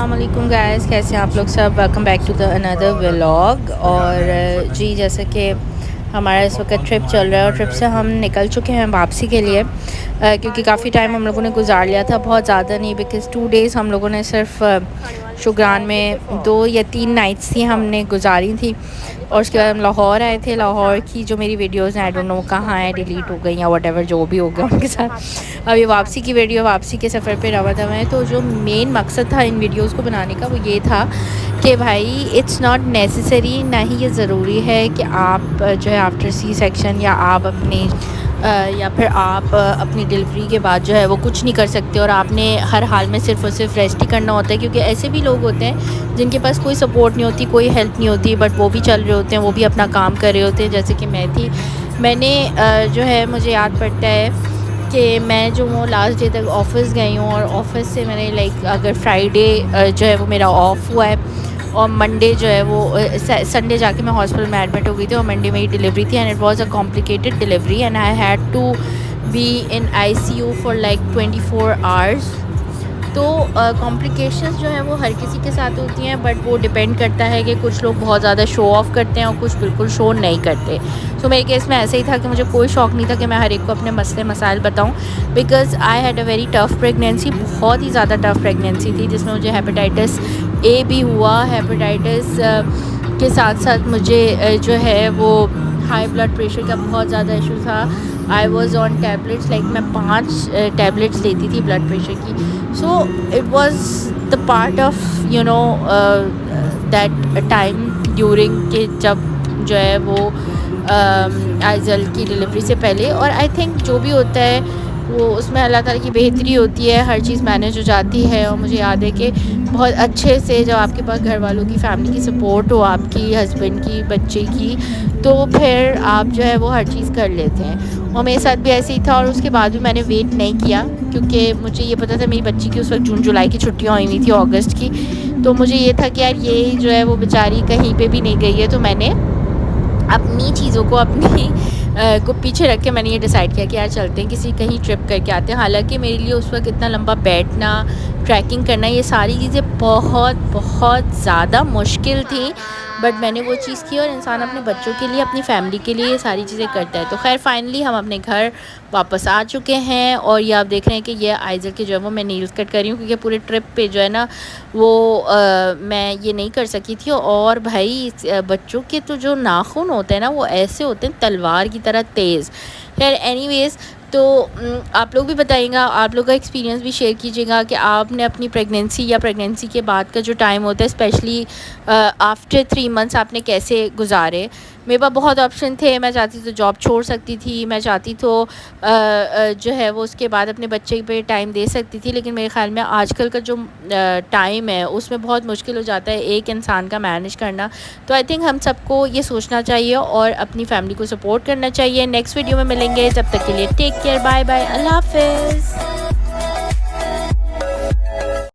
अस्सलाम वालेकुम गाइस, कैसे हैं आप लोग सब। Welcome back to the another vlog. और जी जैसे कि हमारा इस वक्त ट्रिप चल रहा है और ट्रिप से हम निकल चुके हैं वापसी के लिए, क्योंकि काफ़ी टाइम हम लोगों ने गुजार लिया था, बहुत ज़्यादा नहीं, बिकॉज़ 2 डेज़ हम लोगों ने सिर्फ शुग्रान में 2 या 3 नाइट्स थी हमने गुजारी थी। और उसके बाद हम लाहौर आए थे। लाहौर की जो मेरी वीडियोज़ हैं आई डोंट नो कहाँ हैं, डिलीट हो गई या व्हाटएवर जो भी हो गया उनके साथ। अब ये वापसी की वीडियो, वापसी के सफ़र पे रवा दवा है। तो जो मेन मकसद था इन वीडियोज़ को बनाने का वो ये था कि भाई इट्स नॉट नेसेसरी, ना ही ये ज़रूरी है कि आप जो है आफ्टर सी सेक्शन या आप अपनी या फिर आप अपनी डिलीवरी के बाद जो है वो कुछ नहीं कर सकते और आपने हर हाल में सिर्फ़ और सिर्फ रेस्ट ही करना होता है। क्योंकि ऐसे भी लोग होते हैं जिनके पास कोई सपोर्ट नहीं होती, कोई हेल्प नहीं होती, बट वो भी चल रहे होते हैं, वो भी अपना काम कर रहे होते हैं, जैसे कि मैं थी। मैंने जो है मुझे याद पड़ता है कि मैं जो वो लास्ट डे तक ऑफ़िस गई हूँ और ऑफ़िस से मैंने अगर फ्राइडे जो है वो मेरा ऑफ़ हुआ है और मंडे जो है वो संडे जाके मैं हॉस्पिटल में एडमिट हो गई थी और मंडे मेरी डिलीवरी थी and it was a complicated delivery and I had to be in ICU for like 24 hours. तो कॉम्प्लिकेशंस जो है वो हर किसी के साथ होती हैं, बट वो डिपेंड करता है कि कुछ लोग बहुत ज़्यादा शो ऑफ़ करते हैं और कुछ बिल्कुल शो नहीं करते। सो मेरे केस में ऐसे ही था कि मुझे कोई शौक़ नहीं था कि मैं हर एक को अपने मसले मसाइल बताऊं, because I had a very tough pregnancy, बहुत ही ज़्यादा टफ़ प्रेगनेंसी थी जिसमें मुझे हेपेटाइटिस ए भी हुआ। हेपेटाइटिस के साथ साथ मुझे जो है वो हाई ब्लड प्रेशर का बहुत ज़्यादा इशू था। I was on tablets, like मैं 5 टैबलेट्स लेती थी ब्लड प्रेशर की। So it was the part of that time during के जब जो है वो आइज़ल की डिलीवरी से पहले। और आई थिंक जो भी होता है वो उसमें अल्लाह ताला की बेहतरी होती है, हर चीज़ मैनेज हो जाती है। और मुझे याद है कि बहुत अच्छे से जब आपके पास घर वालों की, फैमिली की सपोर्ट हो, आपकी हस्बैंड की, बच्चे की, तो फिर आप जो है वो हर चीज़ कर लेते हैं। और मेरे साथ भी ऐसे ही था और उसके बाद भी मैंने वेट नहीं किया, क्योंकि मुझे ये पता था मेरी बच्ची की उस वक्त जून जुलाई की छुट्टियाँ हुई थी अगस्त की। तो मुझे ये था कि यार ये जो है वो बेचारी कहीं पे भी नहीं गई है, तो मैंने अपनी चीज़ों को को पीछे रख के मैंने ये डिसाइड किया कि यार चलते हैं किसी कहीं ट्रिप करके आते हैं। हालांकि मेरे लिए उस वक्त इतना लंबा बैठना, ट्रैकिंग करना, ये सारी चीज़ें बहुत बहुत ज़्यादा मुश्किल थी, बट मैंने वो चीज़ की। और इंसान अपने बच्चों के लिए, अपनी फैमिली के लिए ये सारी चीज़ें करता है। तो खैर फाइनली हम अपने घर वापस आ चुके हैं और ये आप देख रहे हैं कि ये आइज़ल के जो है वो मैं नील्स कट कर रही हूँ, क्योंकि पूरे ट्रिप पे जो है ना वो मैं ये नहीं कर सकी थी। और भाई बच्चों के तो जो नाखून होते हैं ना वो ऐसे होते हैं तलवार की तरह तेज़। खैर एनीवेज़, तो आप लोग भी बताइएगा, आप लोग का एक्सपीरियंस भी शेयर कीजिएगा कि आपने अपनी प्रेगनेंसी या प्रेगनेंसी के बाद का जो टाइम होता है, स्पेशली आफ्टर 3 मंथ्स, आपने कैसे गुजारे। मेरे पास बहुत ऑप्शन थे, मैं चाहती तो जॉब छोड़ सकती थी, मैं चाहती तो जो है वो उसके बाद अपने बच्चे पे टाइम दे सकती थी, लेकिन मेरे ख़्याल में आजकल का जो टाइम है उसमें बहुत मुश्किल हो जाता है एक इंसान का मैनेज करना। तो आई थिंक हम सबको ये सोचना चाहिए और अपनी फैमिली को सपोर्ट करना चाहिए। नेक्स्ट वीडियो में मिलेंगे, तब तक के लिए टेक केयर, बाय बाय, अल्लाह हाफ़िज़।